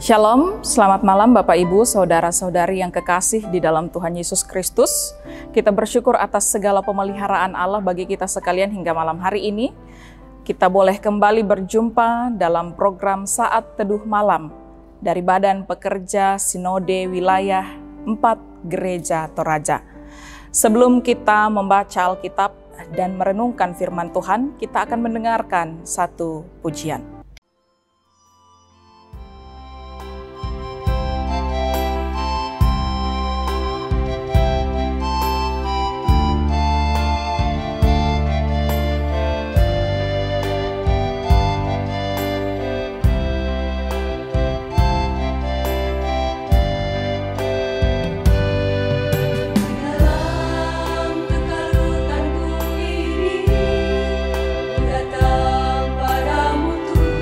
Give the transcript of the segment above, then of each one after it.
Shalom, selamat malam Bapak Ibu, Saudara-saudari yang kekasih di dalam Tuhan Yesus Kristus. Kita bersyukur atas segala pemeliharaan Allah bagi kita sekalian hingga malam hari ini. Kita boleh kembali berjumpa dalam program Saat Teduh Malam dari Badan Pekerja Sinode Wilayah 4 Gereja Toraja. Sebelum kita membaca Alkitab dan merenungkan firman Tuhan, kita akan mendengarkan satu pujian. Datang padamu Tuhan.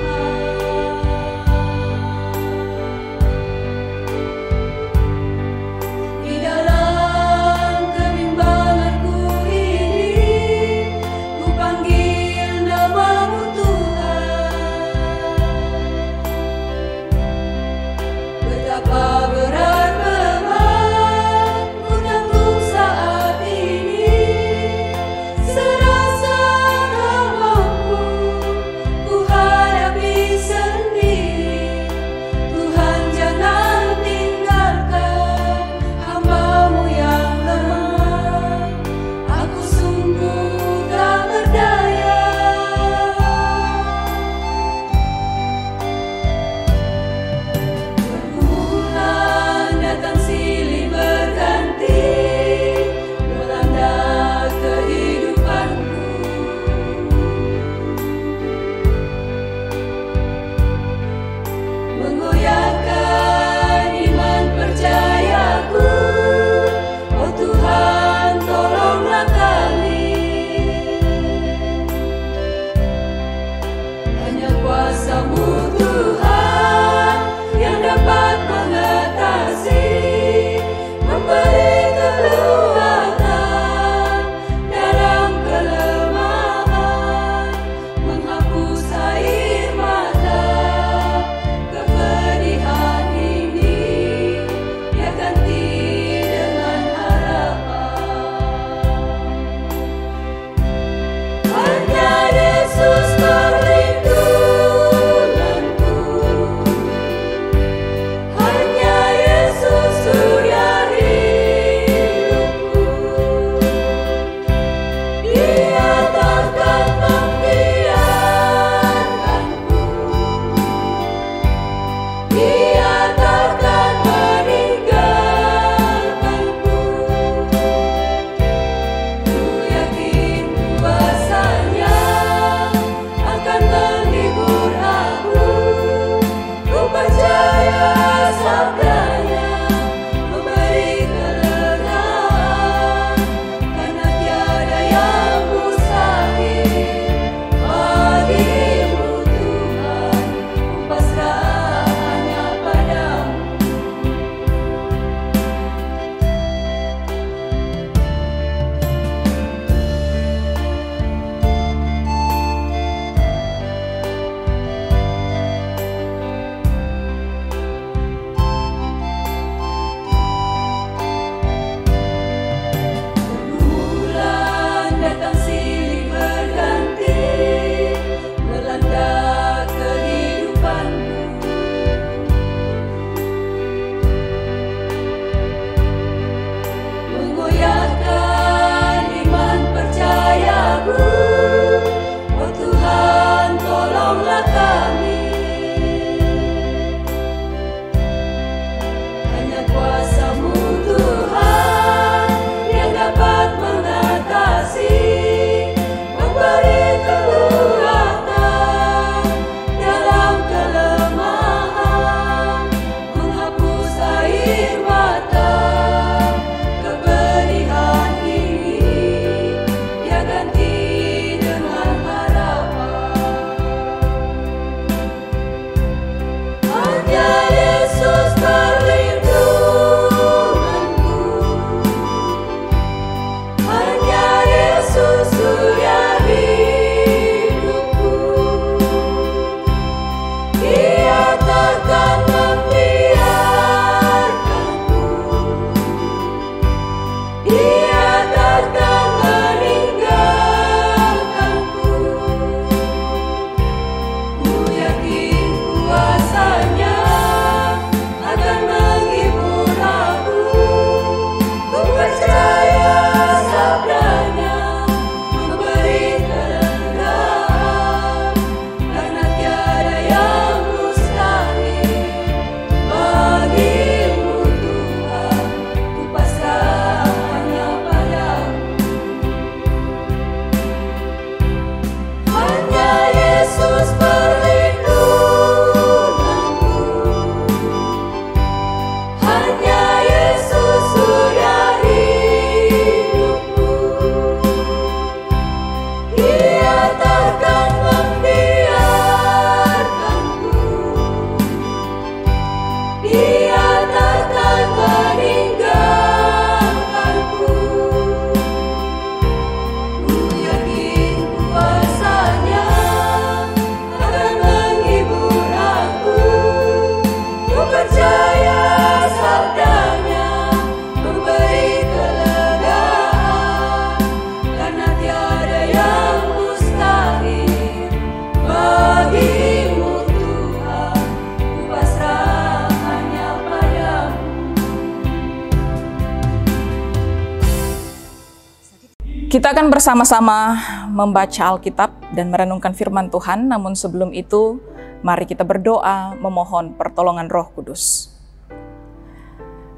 Kita akan bersama-sama membaca Alkitab dan merenungkan firman Tuhan, namun sebelum itu, mari kita berdoa memohon pertolongan Roh Kudus.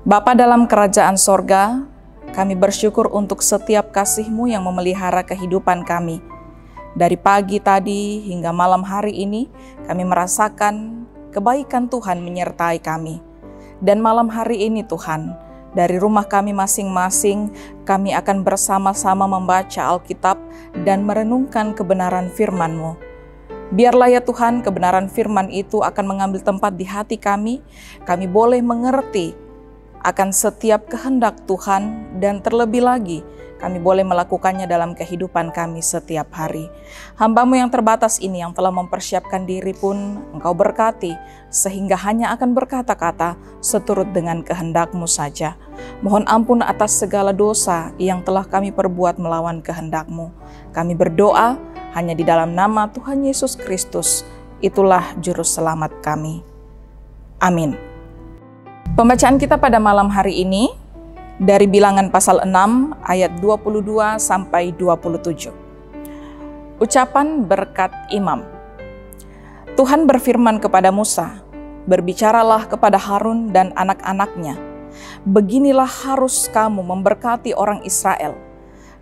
Bapa dalam kerajaan sorga, kami bersyukur untuk setiap kasih-Mu yang memelihara kehidupan kami. Dari pagi tadi hingga malam hari ini, kami merasakan kebaikan Tuhan menyertai kami. Dan malam hari ini Tuhan, dari rumah kami masing-masing, kami akan bersama-sama membaca Alkitab dan merenungkan kebenaran firman-Mu. Biarlah ya Tuhan, kebenaran firman itu akan mengambil tempat di hati kami. Kami boleh mengerti akan setiap kehendak Tuhan dan terlebih lagi, kami boleh melakukannya dalam kehidupan kami setiap hari. Hamba-Mu yang terbatas ini yang telah mempersiapkan diri pun Engkau berkati, sehingga hanya akan berkata-kata seturut dengan kehendak-Mu saja. Mohon ampun atas segala dosa yang telah kami perbuat melawan kehendak-Mu. Kami berdoa hanya di dalam nama Tuhan Yesus Kristus, itulah Juru Selamat kami. Amin. Pembacaan kita pada malam hari ini dari Bilangan pasal 6 ayat 22 sampai 27. Ucapan berkat imam. Tuhan berfirman kepada Musa, "Berbicaralah kepada Harun dan anak-anaknya. Beginilah harus kamu memberkati orang Israel.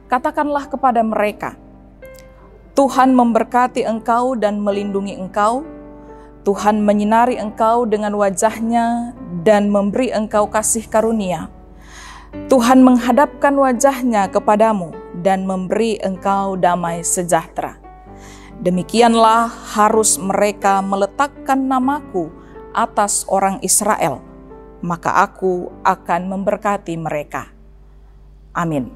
Katakanlah kepada mereka, Tuhan memberkati engkau dan melindungi engkau. Tuhan menyinari engkau dengan wajahnya dan memberi engkau kasih karunia. Tuhan menghadapkan wajahnya kepadamu dan memberi engkau damai sejahtera. Demikianlah harus mereka meletakkan namaku atas orang Israel, maka aku akan memberkati mereka." Amin.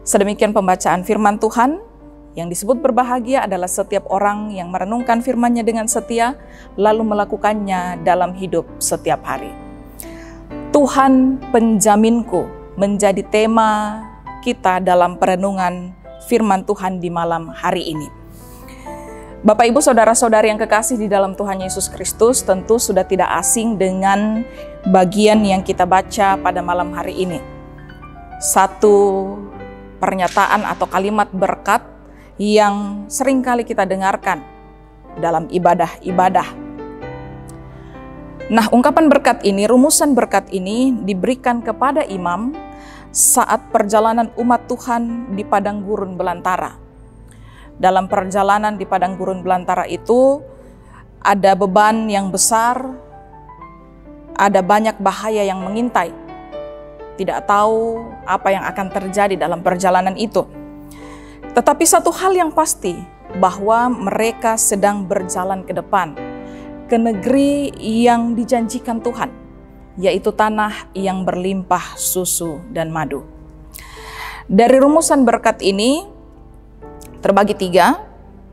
Sedemikian pembacaan firman Tuhan. Yang disebut berbahagia adalah setiap orang yang merenungkan firman-Nya dengan setia, lalu melakukannya dalam hidup setiap hari. Tuhan penjaminku menjadi tema kita dalam perenungan firman Tuhan di malam hari ini. Bapak, Ibu, Saudara-saudari yang kekasih di dalam Tuhan Yesus Kristus, tentu sudah tidak asing dengan bagian yang kita baca pada malam hari ini. Satu pernyataan atau kalimat berkat yang sering kali kita dengarkan dalam ibadah-ibadah. Nah, ungkapan berkat ini, rumusan berkat ini diberikan kepada imam saat perjalanan umat Tuhan di padang gurun belantara. Dalam perjalanan di padang gurun belantara itu ada beban yang besar, ada banyak bahaya yang mengintai. Tidak tahu apa yang akan terjadi dalam perjalanan itu. Tetapi satu hal yang pasti, bahwa mereka sedang berjalan ke depan, ke negeri yang dijanjikan Tuhan, yaitu tanah yang berlimpah susu dan madu. Dari rumusan berkat ini, terbagi 3,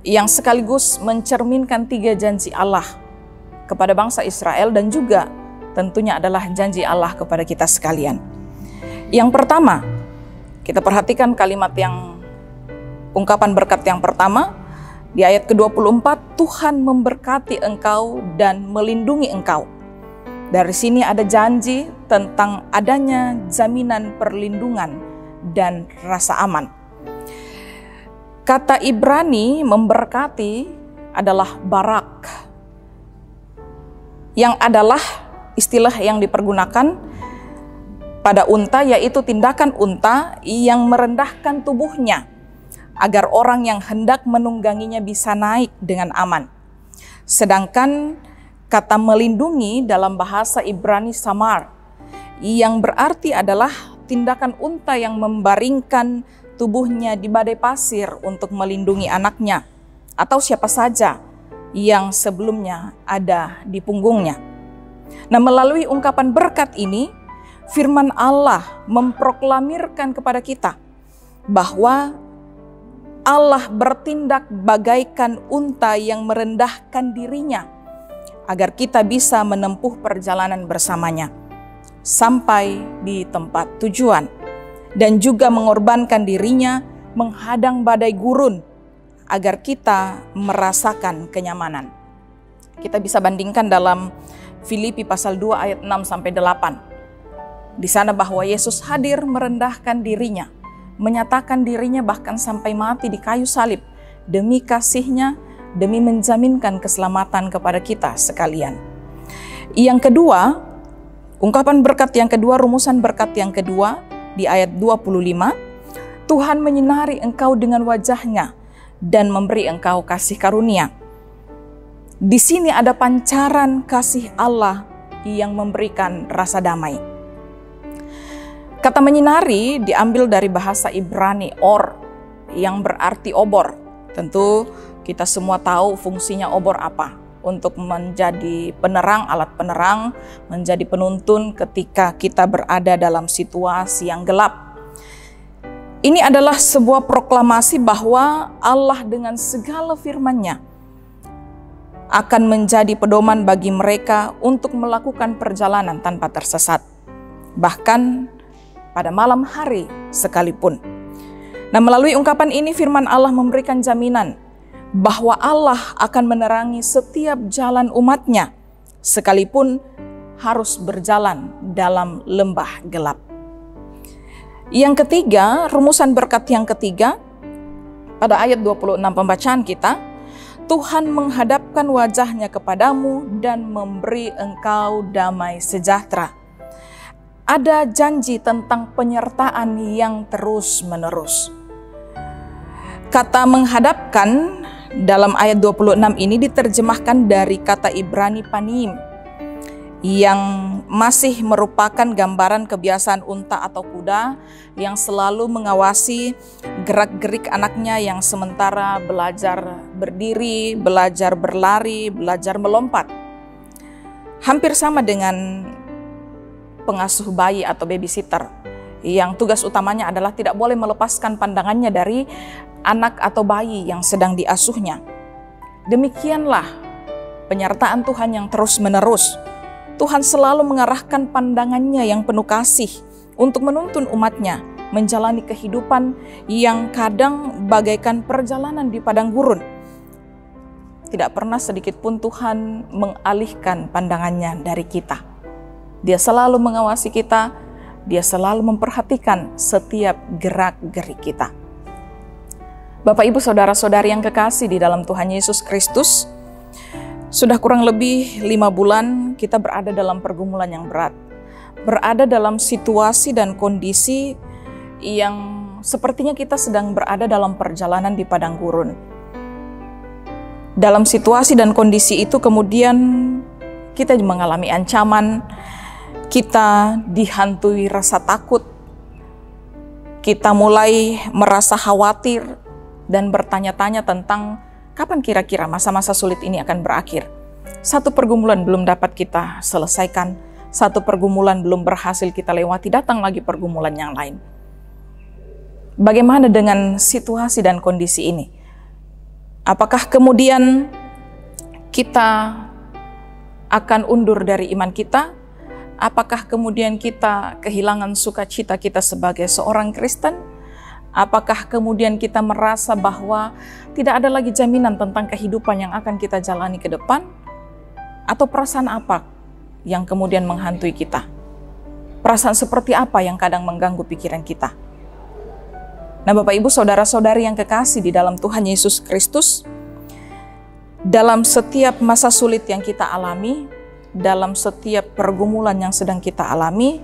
yang sekaligus mencerminkan 3 janji Allah kepada bangsa Israel dan juga tentunya adalah janji Allah kepada kita sekalian. Yang pertama, kita perhatikan kalimat ungkapan berkat yang pertama, di ayat ke-24, Tuhan memberkati engkau dan melindungi engkau. Dari sini ada janji tentang adanya jaminan perlindungan dan rasa aman. Kata Ibrani memberkati adalah barak, yang adalah istilah yang dipergunakan pada unta, yaitu tindakan unta yang merendahkan tubuhnya agar orang yang hendak menungganginya bisa naik dengan aman. Sedangkan kata melindungi dalam bahasa Ibrani samar, yang berarti adalah tindakan unta yang membaringkan tubuhnya di badai pasir untuk melindungi anaknya atau siapa saja yang sebelumnya ada di punggungnya. Nah, melalui ungkapan berkat ini, firman Allah memproklamirkan kepada kita bahwa Allah bertindak bagaikan unta yang merendahkan dirinya agar kita bisa menempuh perjalanan bersamanya sampai di tempat tujuan, dan juga mengorbankan dirinya menghadang badai gurun agar kita merasakan kenyamanan. Kita bisa bandingkan dalam Filipi pasal 2 ayat 6-8. Di sana bahwa Yesus hadir merendahkan dirinya menyatakan dirinya bahkan sampai mati di kayu salib demi kasih-Nya, demi menjaminkan keselamatan kepada kita sekalian. Yang kedua, ungkapan berkat yang kedua, rumusan berkat yang kedua di ayat 25, Tuhan menyinari engkau dengan wajah-Nya dan memberi engkau kasih karunia. Di sini ada pancaran kasih Allah yang memberikan rasa damai. Kata menyinari diambil dari bahasa Ibrani or, yang berarti obor. Tentu kita semua tahu fungsinya obor apa. Untuk menjadi penerang, alat penerang, menjadi penuntun ketika kita berada dalam situasi yang gelap. Ini adalah sebuah proklamasi bahwa Allah dengan segala firman-Nya akan menjadi pedoman bagi mereka untuk melakukan perjalanan tanpa tersesat. Bahkan pada malam hari sekalipun. Nah, melalui ungkapan ini firman Allah memberikan jaminan bahwa Allah akan menerangi setiap jalan umat-Nya, sekalipun harus berjalan dalam lembah gelap. Yang ketiga, rumusan berkat yang ketiga, pada ayat 26 pembacaan kita, Tuhan menghadapkan wajah-Nya kepadamu dan memberi engkau damai sejahtera. Ada janji tentang penyertaan yang terus-menerus. Kata menghadapkan dalam ayat 26 ini diterjemahkan dari kata Ibrani panim, yang masih merupakan gambaran kebiasaan unta atau kuda yang selalu mengawasi gerak-gerik anaknya yang sementara belajar berdiri, belajar berlari, belajar melompat. Hampir sama dengan pengasuh bayi atau babysitter yang tugas utamanya adalah tidak boleh melepaskan pandangannya dari anak atau bayi yang sedang diasuhnya. Demikianlah penyertaan Tuhan yang terus-menerus. Tuhan selalu mengarahkan pandangannya yang penuh kasih untuk menuntun umat-Nya menjalani kehidupan yang kadang bagaikan perjalanan di padang gurun. Tidak pernah sedikit pun Tuhan mengalihkan pandangannya dari kita. Dia selalu mengawasi kita, Dia selalu memperhatikan setiap gerak-gerik kita. Bapak, Ibu, Saudara-saudari yang kekasih di dalam Tuhan Yesus Kristus, sudah kurang lebih 5 bulan kita berada dalam pergumulan yang berat. Berada dalam situasi dan kondisi yang sepertinya kita sedang berada dalam perjalanan di padang gurun. Dalam situasi dan kondisi itu kemudian kita mengalami ancaman, kita dihantui rasa takut, kita mulai merasa khawatir dan bertanya-tanya tentang kapan kira-kira masa-masa sulit ini akan berakhir. Satu pergumulan belum dapat kita selesaikan, satu pergumulan belum berhasil kita lewati, datang lagi pergumulan yang lain. Bagaimana dengan situasi dan kondisi ini? Apakah kemudian kita akan undur dari iman kita? Apakah kemudian kita kehilangan sukacita kita sebagai seorang Kristen? Apakah kemudian kita merasa bahwa tidak ada lagi jaminan tentang kehidupan yang akan kita jalani ke depan? Atau perasaan apa yang kemudian menghantui kita? Perasaan seperti apa yang kadang mengganggu pikiran kita? Nah, Bapak, Ibu, Saudara-saudari yang kekasih di dalam Tuhan Yesus Kristus, dalam setiap masa sulit yang kita alami, dalam setiap pergumulan yang sedang kita alami,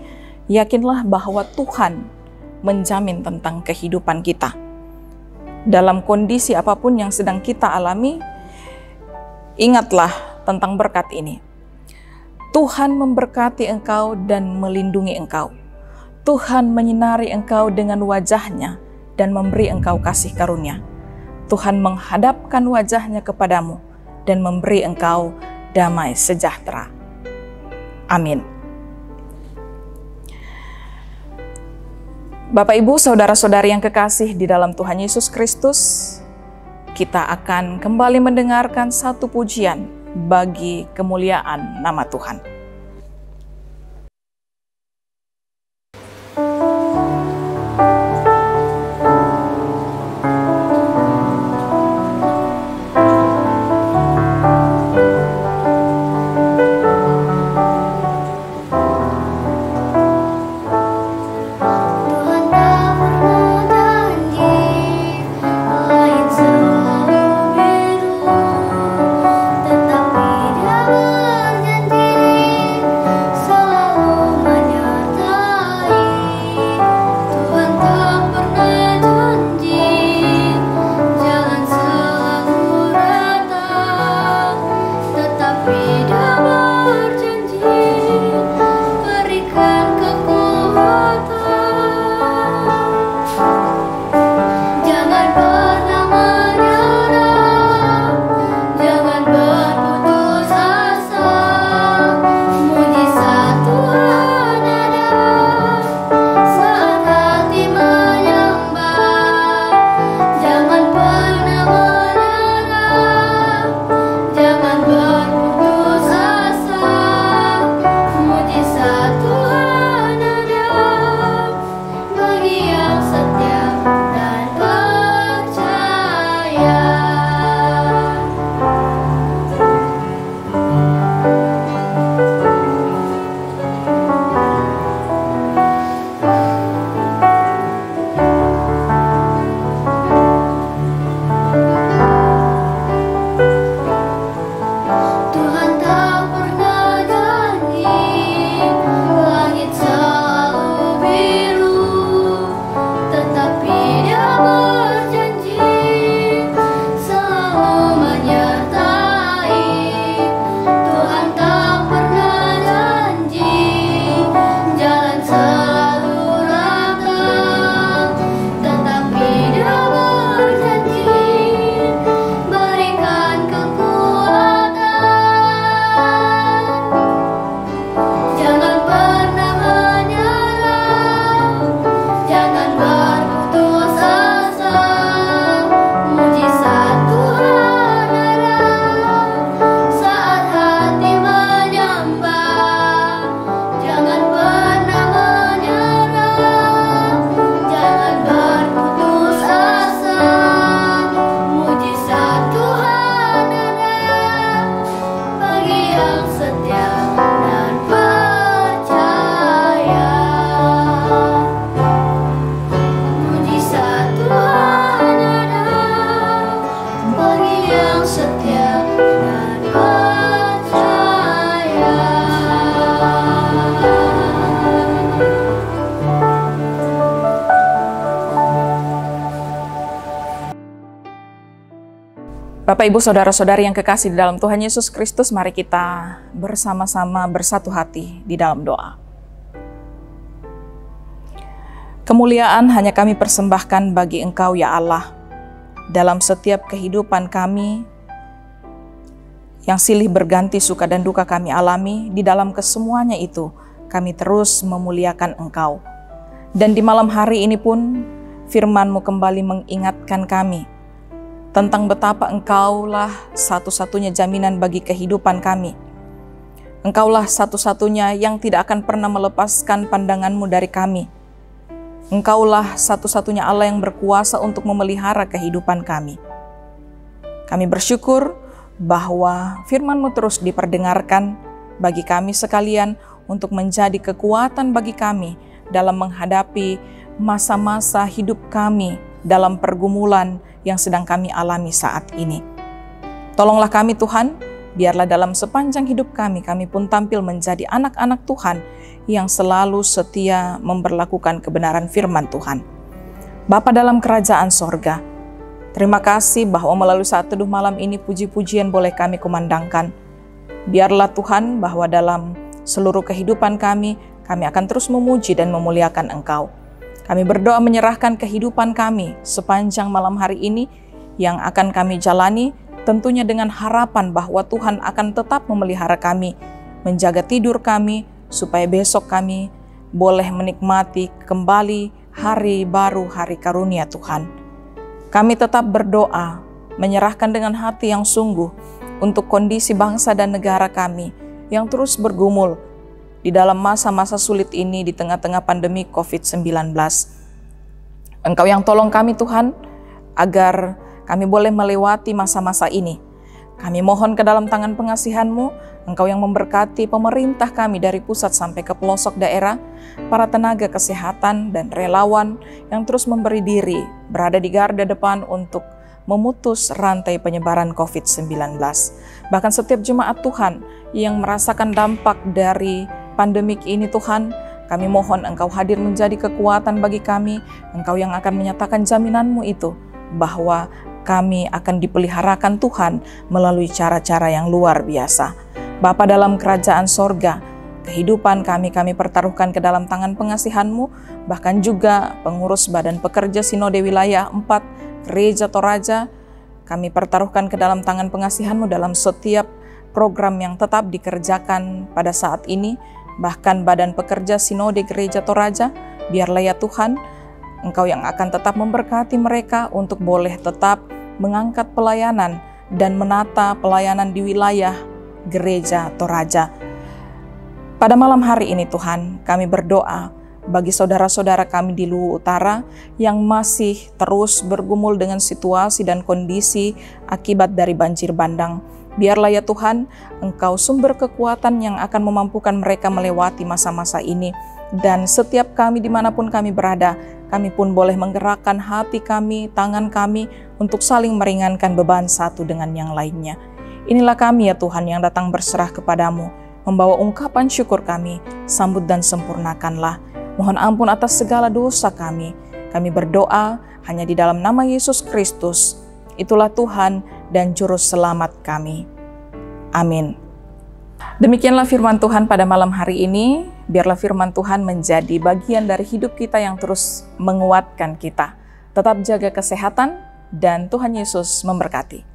yakinlah bahwa Tuhan menjamin tentang kehidupan kita. Dalam kondisi apapun yang sedang kita alami, ingatlah tentang berkat ini. Tuhan memberkati engkau dan melindungi engkau. Tuhan menyinari engkau dengan wajah-Nya dan memberi engkau kasih karunia. Tuhan menghadapkan wajah-Nya kepadamu dan memberi engkau damai sejahtera. Amin. Bapak, Ibu, Saudara-saudari yang kekasih di dalam Tuhan Yesus Kristus, kita akan kembali mendengarkan satu pujian bagi kemuliaan nama Tuhan. Tuhan tak bermudah Bapak, Ibu, Saudara-saudari yang kekasih di dalam Tuhan Yesus Kristus, mari kita bersama-sama bersatu hati di dalam doa. Kemuliaan hanya kami persembahkan bagi Engkau ya Allah, dalam setiap kehidupan kami yang silih berganti suka dan duka kami alami, di dalam kesemuanya itu kami terus memuliakan Engkau. Dan di malam hari ini pun firman-Mu kembali mengingatkan kami tentang betapa Engkaulah satu-satunya jaminan bagi kehidupan kami. Engkaulah satu-satunya yang tidak akan pernah melepaskan pandangan-Mu dari kami. Engkaulah satu-satunya Allah yang berkuasa untuk memelihara kehidupan kami. Kami bersyukur bahwa firman-Mu terus diperdengarkan bagi kami sekalian untuk menjadi kekuatan bagi kami dalam menghadapi masa-masa hidup kami dalam pergumulan yang sedang kami alami saat ini. Tolonglah kami Tuhan, biarlah dalam sepanjang hidup kami pun tampil menjadi anak-anak Tuhan yang selalu setia memberlakukan kebenaran firman Tuhan. Bapa dalam kerajaan sorga, terima kasih bahwa melalui saat teduh malam ini puji-pujian boleh kami kumandangkan. Biarlah Tuhan bahwa dalam seluruh kehidupan kami akan terus memuji dan memuliakan Engkau. Kami berdoa menyerahkan kehidupan kami sepanjang malam hari ini yang akan kami jalani, tentunya dengan harapan bahwa Tuhan akan tetap memelihara kami, menjaga tidur kami, supaya besok kami boleh menikmati kembali hari baru, hari karunia Tuhan. Kami tetap berdoa, menyerahkan dengan hati yang sungguh untuk kondisi bangsa dan negara kami yang terus bergumul di dalam masa-masa sulit ini di tengah-tengah pandemi COVID-19. Engkau yang tolong kami Tuhan, agar kami boleh melewati masa-masa ini. Kami mohon ke dalam tangan pengasihan-Mu, Engkau yang memberkati pemerintah kami dari pusat sampai ke pelosok daerah, para tenaga kesehatan dan relawan yang terus memberi diri, berada di garda depan untuk memutus rantai penyebaran COVID-19. Bahkan setiap jemaat Tuhan yang merasakan dampak dari pandemik ini Tuhan, kami mohon Engkau hadir menjadi kekuatan bagi kami, Engkau yang akan menyatakan jaminan-Mu itu, bahwa kami akan dipeliharakan Tuhan melalui cara-cara yang luar biasa. Bapa dalam kerajaan sorga, kehidupan kami pertaruhkan ke dalam tangan pengasihan-Mu, bahkan juga pengurus badan pekerja Sinode Wilayah 4, Gereja Toraja, kami pertaruhkan ke dalam tangan pengasihan-Mu dalam setiap program yang tetap dikerjakan pada saat ini. Bahkan badan pekerja Sinode Gereja Toraja, biarlah ya Tuhan, Engkau yang akan tetap memberkati mereka untuk boleh tetap mengangkat pelayanan dan menata pelayanan di wilayah Gereja Toraja. Pada malam hari ini Tuhan, kami berdoa bagi saudara-saudara kami di Luwu Utara yang masih terus bergumul dengan situasi dan kondisi akibat dari banjir bandang. Biarlah ya Tuhan, Engkau sumber kekuatan yang akan memampukan mereka melewati masa-masa ini. Dan setiap kami dimanapun kami berada, kami pun boleh menggerakkan hati kami, tangan kami, untuk saling meringankan beban satu dengan yang lainnya. Inilah kami ya Tuhan yang datang berserah kepadamu, membawa ungkapan syukur kami, sambut dan sempurnakanlah. Mohon ampun atas segala dosa kami. Kami berdoa hanya di dalam nama Yesus Kristus. Itulah Tuhan dan Juru Selamat kami. Amin. Demikianlah firman Tuhan pada malam hari ini. Biarlah firman Tuhan menjadi bagian dari hidup kita yang terus menguatkan kita. Tetap jaga kesehatan dan Tuhan Yesus memberkati.